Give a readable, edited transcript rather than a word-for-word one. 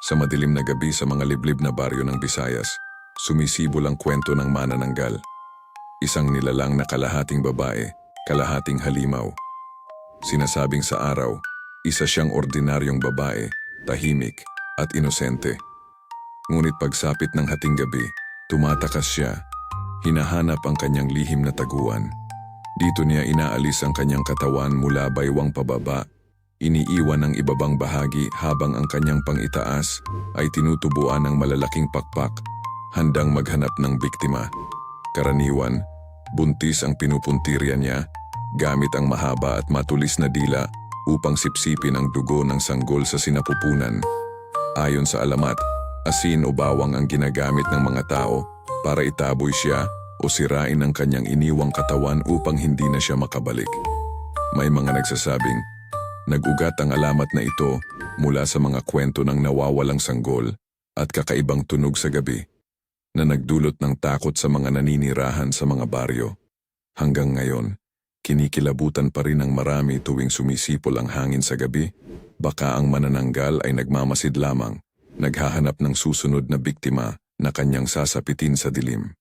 Sa madilim na gabi sa mga liblib na baryo ng Visayas, sumisibol ang kwento ng manananggal. Isang nilalang na kalahating babae, kalahating halimaw. Sinasabing sa araw, isa siyang ordinaryong babae, tahimik at inosente. Ngunit pagsapit ng hating gabi, tumatakas siya. Hinahanap ang kanyang lihim na taguan. Dito niya inaalis ang kanyang katawan mula baywang pababa. Iniiwan ang ibabang bahagi habang ang kanyang pangitaas ay tinutubuan ng malalaking pakpak, handang maghanap ng biktima. Karaniwan, buntis ang pinupuntirya niya, gamit ang mahaba at matulis na dila upang sipsipin ang dugo ng sanggol sa sinapupunan. Ayon sa alamat, asin o bawang ang ginagamit ng mga tao para itaboy siya o sirain ang kanyang iniwang katawan upang hindi na siya makabalik. May mga nagsasabing, nag-ugat ang alamat na ito mula sa mga kwento ng nawawalang sanggol at kakaibang tunog sa gabi na nagdulot ng takot sa mga naninirahan sa mga baryo. Hanggang ngayon, kinikilabutan pa rin ng marami tuwing sumisipol ang hangin sa gabi. Baka ang manananggal ay nagmamasid lamang, naghahanap ng susunod na biktima na kanyang sasapitin sa dilim.